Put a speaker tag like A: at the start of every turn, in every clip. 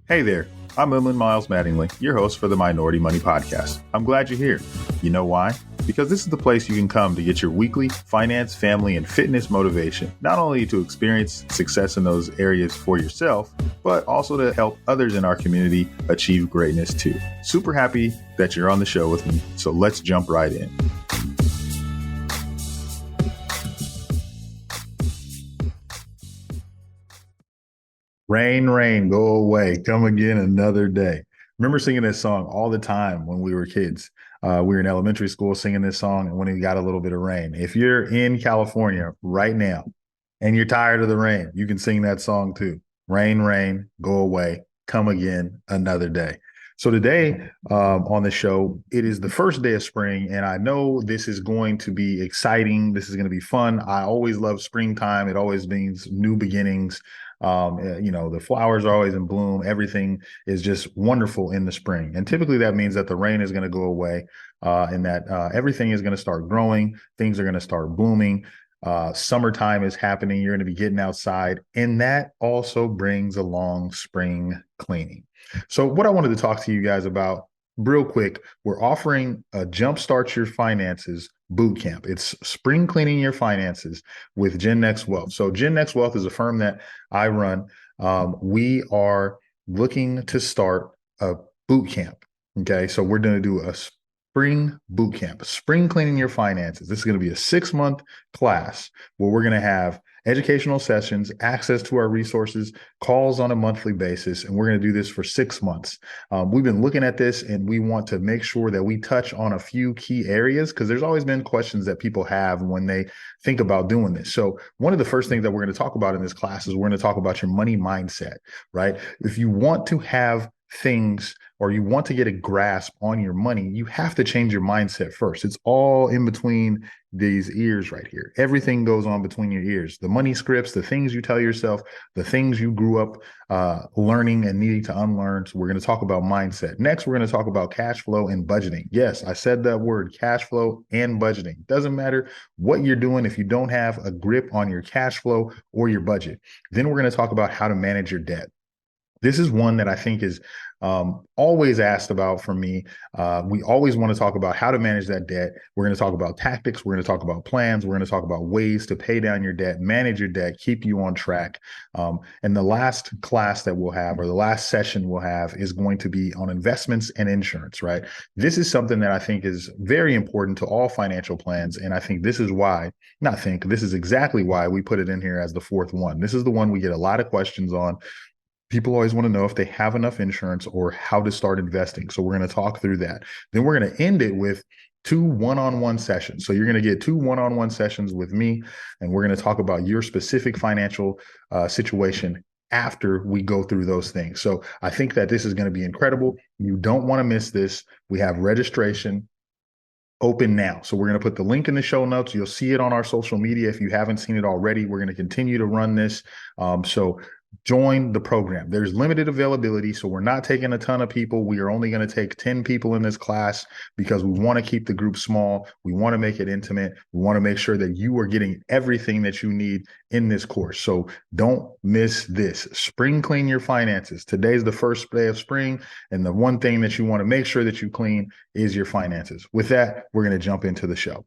A: Hey there, I'm Miles-Mattingly, your host for the Minority Money Podcast. I'm glad you're here. You know why? Because this is the place you can come to get your weekly finance, family, and fitness motivation, not only to experience success in those areas for yourself, but also to help others in our community achieve greatness too. Super happy that you're on the show with me, so let's jump right in. Rain, rain, go away. Come again another day. Remember singing this song all the time when we were kids. We were in elementary school singing this song and when it got a little bit of rain. If you're in California right now and you're tired of the rain, you can sing that song too. Rain, rain, go away. Come again another day. So today on the show, it is the first day of spring, and I know this is going to be exciting. This is going to be fun. I always love springtime. It always means new beginnings. The flowers are always in bloom. Everything is just wonderful in the spring. And typically that means that the rain is going to go away and that everything is going to start growing. Things are going to start blooming. Summertime is happening. You're going to be getting outside. And that also brings along spring cleaning. So what I wanted to talk to you guys about real quick, we're offering a Jumpstart Your Finances Bootcamp. It's spring cleaning your finances with Gen Next Wealth. So Gen Next Wealth is a firm that I run. We are looking to start a boot camp. Okay, so we're going to do a spring boot camp, spring cleaning your finances. This is going to be a 6-month class where we're going to have educational sessions, access to our resources, calls on a monthly basis, and we're going to do this for 6 months. We've been looking at this and we want to make sure that we touch on a few key areas because there's always been questions that people have when they think about doing this. So one of the first things that we're going to talk about in this class is we're going to talk about your money mindset, right? If you want to have things or you want to get a grasp on your money, you have to change your mindset first. It's all in between these ears right here. Everything goes on between your ears. The money scripts, the things you tell yourself, the things you grew up learning and needing to unlearn. So we're going to talk about mindset. Next, we're going to talk about cash flow and budgeting. Yes, I said that word, cash flow and budgeting. Doesn't matter what you're doing if you don't have a grip on your cash flow or your budget. Then we're going to talk about how to manage your debt. This is one that I think is always asked about for me. We always want to talk about how to manage that debt. We're going to talk about tactics. We're going to talk about plans. We're going to talk about ways to pay down your debt, manage your debt, keep you on track. And the last class that we'll have, or the last session we'll have, is going to be on investments and insurance, right? This is something that I think is very important to all financial plans. And I think this is why, this is exactly why we put it in here as the fourth one. This is the one we get a lot of questions on. People always want to know if they have enough insurance or how to start investing. So we're going to talk through that. Then we're going to end it with 2 one-on-one sessions. So you're going to get 2 one-on-one sessions with me, and we're going to talk about your specific financial situation after we go through those things. So I think that this is going to be incredible. You don't want to miss this. We have registration open now. So we're going to put the link in the show notes. You'll see it on our social media. If you haven't seen it already, we're going to continue to run this. So join the program. There's limited availability, so we're not taking a ton of people. We are only going to take 10 people in this class because we want to keep the group small. We want to make it intimate. We want to make sure that you are getting everything that you need in this course. So don't miss this. Spring clean your finances. Today's the first day of spring, and the one thing that you want to make sure that you clean is your finances. With that, we're going to jump into the show.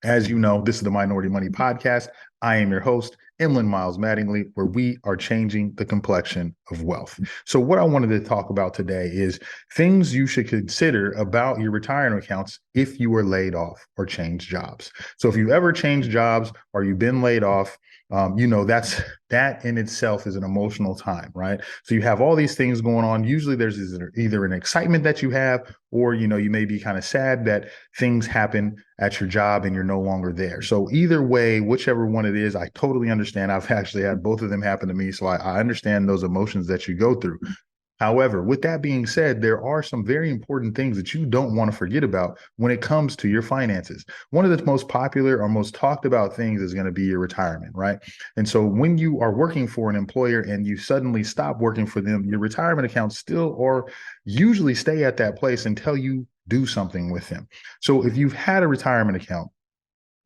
A: As you know, this is the Minority Money Podcast. I am your host, Miles-Mattingly, where we are changing the complexion of wealth. So what I wanted to talk about today is things you should consider about your retirement accounts if you were laid off or changed jobs. So if you ever changed jobs or you've been laid off, that in itself is an emotional time, right? So you have all these things going on. Usually there's either an excitement that you have, or, you may be kind of sad that things happen at your job and you're no longer there. So either way, whichever one it is, I totally understand. I've actually had both of them happen to me. So I understand those emotions that you go through. However, with that being said, there are some very important things that you don't want to forget about when it comes to your finances. One of the most popular or most talked about things is going to be your retirement, right? And so when you are working for an employer and you suddenly stop working for them, your retirement accounts still or usually stay at that place until you do something with them. So if you've had a retirement account,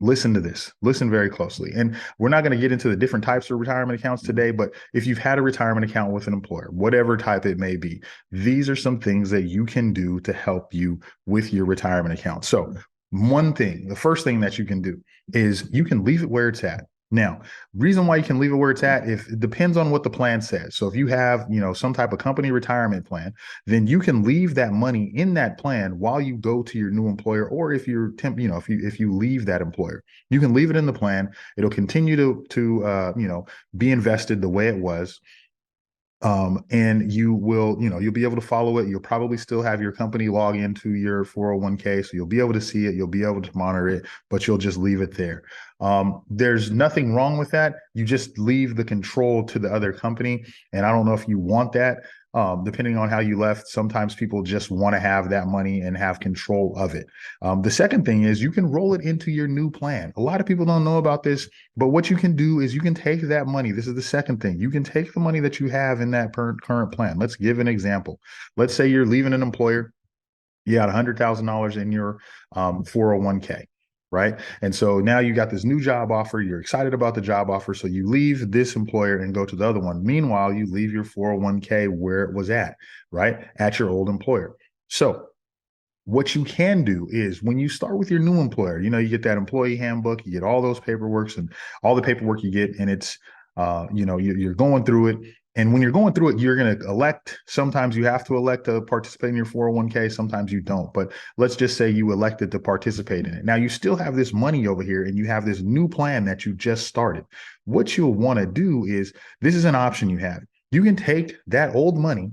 A: listen to this. Listen very closely. And we're not going to get into the different types of retirement accounts today, but if you've had a retirement account with an employer, whatever type it may be, these are some things that you can do to help you with your retirement account. So, one thing, the first thing that you can do is you can leave it where it's at. Now, reason why you can leave it where it's at, if it depends on what the plan says. So if you have, some type of company retirement plan, then you can leave that money in that plan while you go to your new employer, or if you're if you leave that employer, you can leave it in the plan. It'll continue to be invested the way it was, and you'll be able to follow it. You'll probably still have your company log into your 401k, so you'll be able to see it, you'll be able to monitor it, but you'll just leave it there. There's nothing wrong with that. You just leave the control to the other company, and I don't know if you want that. Depending on how you left, sometimes people just want to have that money and have control of it. The second thing is you can roll it into your new plan. A lot of people don't know about this, but what you can do is you can take that money. This is the second thing. You can take the money that you have in that current plan. Let's give an example. Let's say you're leaving an employer. You had $100,000 in your 401k. Right. And so now you got this new job offer. You're excited about the job offer. So you leave this employer and go to the other one. Meanwhile, you leave your 401k where it was at, right? At your old employer. So what you can do is when you start with your new employer, you get that employee handbook, you get all those paperworks and all the paperwork you get, and it's, you're going through it. And when you're going through it, you're going to elect. Sometimes you have to elect to participate in your 401k. Sometimes you don't. But let's just say you elected to participate in it. Now you still have this money over here and you have this new plan that you just started. What you'll want to do is, this is an option you have. You can take that old money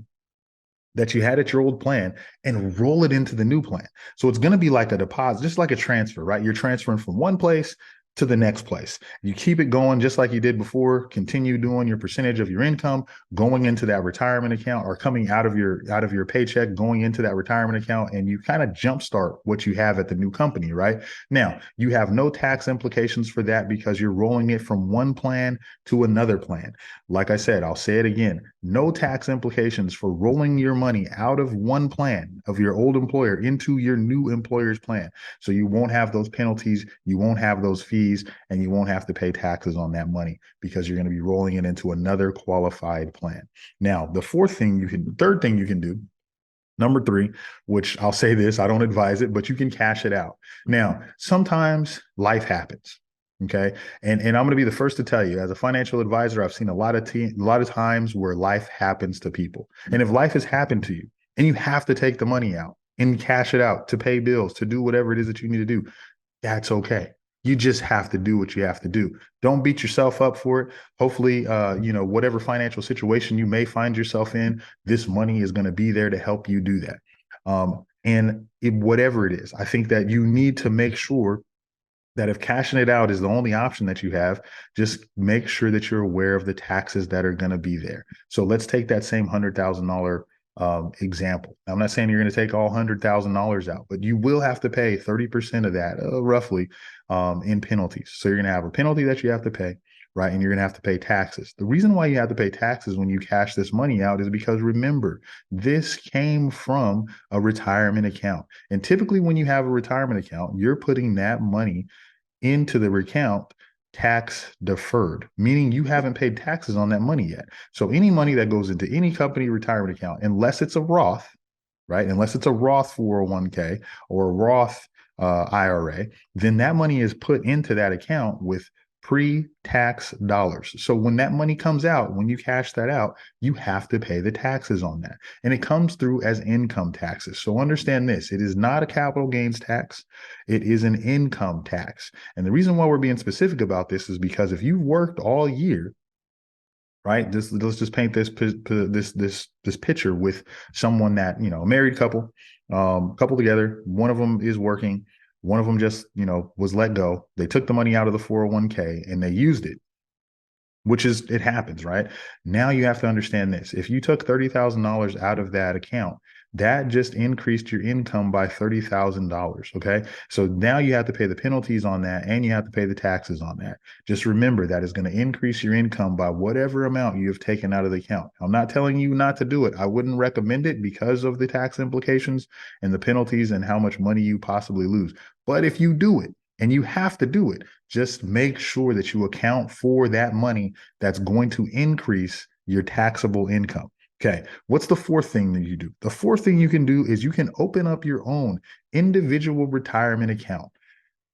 A: that you had at your old plan and roll it into the new plan. So it's going to be like a deposit, just like a transfer, right? You're transferring from one place to the next place. You keep it going just like you did before. Continue doing your percentage of your income going into that retirement account, or coming out of your paycheck going into that retirement account, and you kind of jumpstart what you have at the new company, right? Now, you have no tax implications for that because you're rolling it from one plan to another plan. Like I said, I'll say it again, no tax implications for rolling your money out of one plan of your old employer into your new employer's plan. So you won't have those penalties, you won't have those fees, and you won't have to pay taxes on that money because you're going to be rolling it into another qualified plan. Now, the third thing you can do, number three, which I'll say this, I don't advise it, but you can cash it out. Now, sometimes life happens. Okay. And I'm going to be the first to tell you, as a financial advisor, I've seen a lot of times where life happens to people. And if life has happened to you and you have to take the money out and cash it out to pay bills, to do whatever it is that you need to do, that's okay. You just have to do what you have to do. Don't beat yourself up for it. Hopefully, whatever financial situation you may find yourself in, this money is going to be there to help you do that. Whatever it is, I think that you need to make sure that if cashing it out is the only option that you have, just make sure that you're aware of the taxes that are going to be there. So let's take that same $100,000 example. Now, I'm not saying you're going to take all $100,000 out, but you will have to pay 30% of that, roughly, in penalties. So you're going to have a penalty that you have to pay, right? And you're going to have to pay taxes. The reason why you have to pay taxes when you cash this money out is because, remember, this came from a retirement account. And typically when you have a retirement account, you're putting that money into the account tax deferred, meaning you haven't paid taxes on that money yet. So any money that goes into any company retirement account, unless it's a Roth, right? Unless it's a Roth 401k or a Roth IRA, then that money is put into that account with pre-tax dollars. So when that money comes out, when you cash that out, you have to pay the taxes on that. And it comes through as income taxes. So understand this, it is not a capital gains tax. It is an income tax. And the reason why we're being specific about this is because if you've worked all year, right? Let's just paint this picture with someone that, a married couple, together. One of them is working. One of them just, was let go. They took the money out of the 401k and they used it, it happens, right? Now you have to understand this. If you took $30,000 out of that account, that just increased your income by $30,000. Okay. So now you have to pay the penalties on that and you have to pay the taxes on that. Just remember that is going to increase your income by whatever amount you have taken out of the account. I'm not telling you not to do it. I wouldn't recommend it because of the tax implications and the penalties and how much money you possibly lose. But if you do it, And you have to do it. Just make sure that you account for that money that's going to increase your taxable income. Okay. What's the fourth thing that you do? The fourth thing you can do is you can open up your own individual retirement account.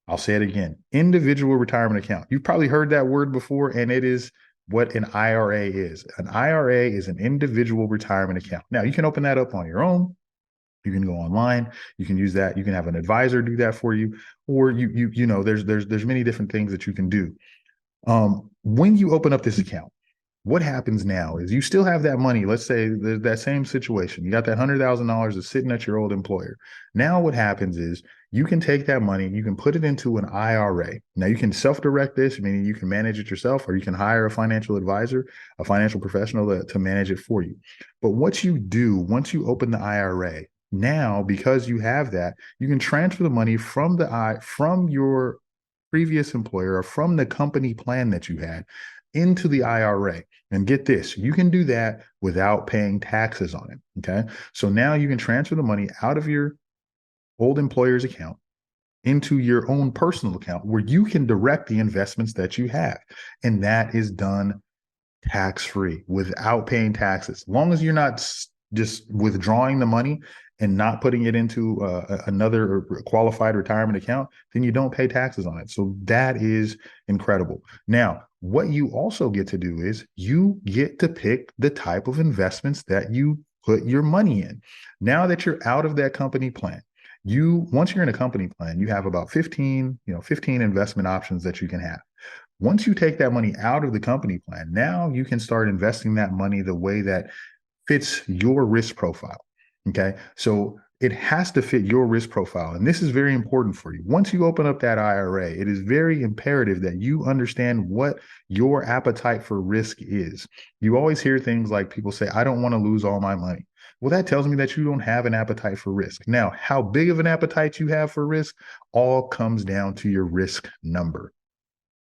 A: I'll say it again, individual retirement account. You've probably heard that word before, and it is what an IRA is. An IRA is an individual retirement account. Now, you can open that up on your own. You can go online. You can use that. You can have an advisor do that for you, or there's many different things that you can do. When you open up this account, what happens now is you still have that money. Let's say there's that same situation. You got that $100,000 that's sitting at your old employer. Now what happens is you can take that money, you can put it into an IRA. Now you can self-direct this, meaning you can manage it yourself, or you can hire a financial advisor, a financial professional to manage it for you. But what you do once you open the IRA, now because you have that, you can transfer the money from your previous employer or from the company plan that you had into the IRA. And get this, you can do that without paying taxes on it. Okay. So now you can transfer the money out of your old employer's account into your own personal account where you can direct the investments that you have. And that is done tax-free without paying taxes. As long as you're not just withdrawing the money and not putting it into another qualified retirement account, then you don't pay taxes on it. So that is incredible. Now, what you also get to do is you get to pick the type of investments that you put your money in. Now that you're out of that company plan, once you're in a company plan, you have about 15 investment options that you can have. Once you take that money out of the company plan, now you can start investing that money the way that fits your risk profile. Okay. So it has to fit your risk profile. And this is very important for you. Once you open up that IRA, it is very imperative that you understand what your appetite for risk is. You always hear things like people say, I don't want to lose all my money. Well, that tells me that you don't have an appetite for risk. Now, how big of an appetite you have for risk all comes down to your risk number.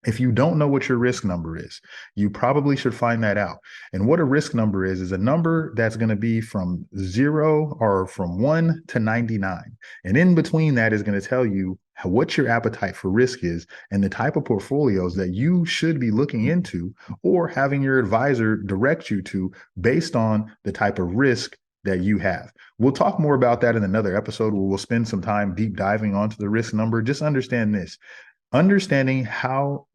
A: If you don't know what your risk number is, you probably should find that out. And what a risk number is a number that's going to be from 0 or from 1 to 99. And in between that is going to tell you what your appetite for risk is and the type of portfolios that you should be looking into or having your advisor direct you to based on the type of risk that you have. We'll talk more about that in another episode where we'll spend some time deep diving onto the risk number. Just understand this. Understanding how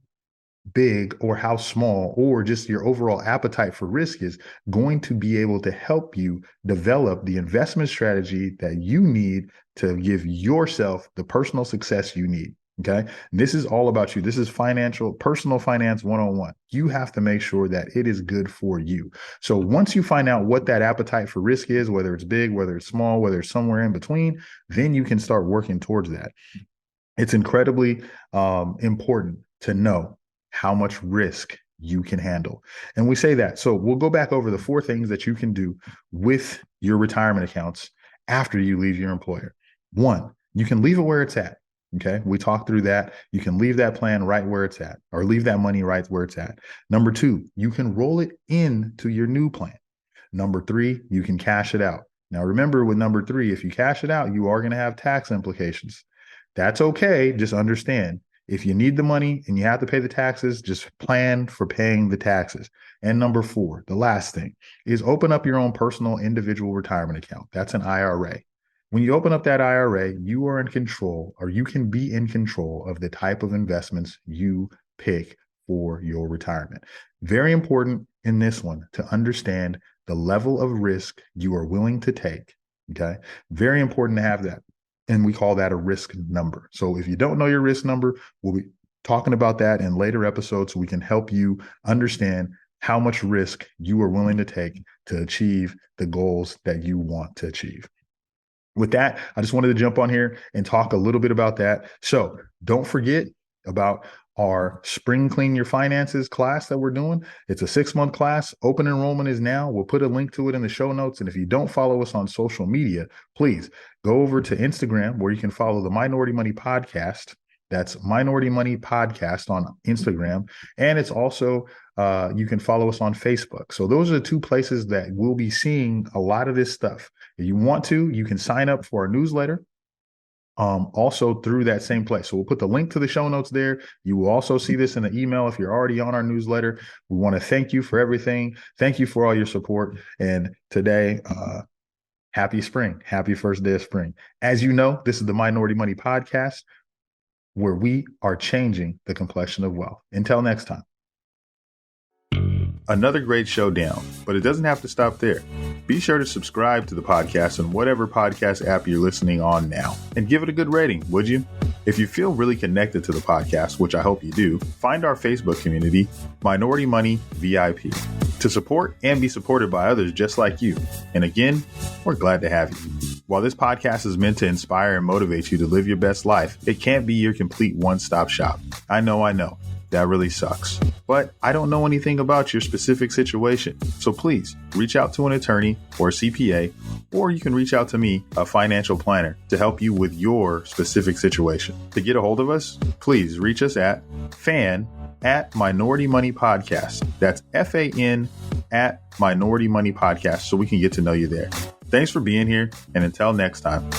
A: big or how small or just your overall appetite for risk is going to be able to help you develop the investment strategy that you need to give yourself the personal success you need. Okay. And this is all about you. This is personal finance 101. You have to make sure that it is good for you. So once you find out what that appetite for risk is, whether it's big, whether it's small, whether it's somewhere in between, then you can start working towards that. It's incredibly important to know how much risk you can handle. And we say that. So we'll go back over the 4 things that you can do with your retirement accounts after you leave your employer. 1, you can leave it where it's at. Okay. We talked through that. You can leave that plan right where it's at, or leave that money right where it's at. Number 2, you can roll it into your new plan. Number 3, you can cash it out. Now, remember with number 3, if you cash it out, you are going to have tax implications. That's okay. Just understand, if you need the money and you have to pay the taxes, just plan for paying the taxes. And number 4, the last thing, is open up your own personal individual retirement account. That's an IRA. When you open up that IRA, you are in control, or you can be in control of the type of investments you pick for your retirement. Very important in this one to understand the level of risk you are willing to take. Okay. Very important to have that. And we call that a risk number. So if you don't know your risk number, we'll be talking about that in later episodes so we can help you understand how much risk you are willing to take to achieve the goals that you want to achieve. With that, I just wanted to jump on here and talk a little bit about that. So don't forget about our Spring Clean Your Finances class that we're doing. It's a 6-month class. Open enrollment is now. We'll put a link to it in the show notes. And if you don't follow us on social media, please go over to Instagram, where you can follow the Minority Money Podcast. That's Minority Money Podcast on Instagram. And it's also, you can follow us on Facebook. So those are the 2 places that we'll be seeing a lot of this stuff. If you want to, you can sign up for our newsletter. also through that same place. So we'll put the link to the show notes there. You will also see this in the email if you're already on our newsletter. We want to thank you for everything. Thank you for all your support. And today, happy spring. Happy first day of spring. As you know, this is the Minority Money Podcast, where we are changing the complexion of wealth. Until next time. Another great show down, but it doesn't have to stop there. Be sure to subscribe to the podcast on whatever podcast app you're listening on now, and give it a good rating, would you? If you feel really connected to the podcast, which I hope you do, find our Facebook community, Minority Money VIP, to support and be supported by others just like you. And again, we're glad to have you. While this podcast is meant to inspire and motivate you to live your best life, it can't be your complete one-stop shop. I know. That really sucks. But I don't know anything about your specific situation. So please reach out to an attorney or a CPA, or you can reach out to me, a financial planner, to help you with your specific situation. To get a hold of us, please reach us at fan@Minority Money Podcast. That's FAN @Minority Money Podcast, so we can get to know you there. Thanks for being here, and until next time.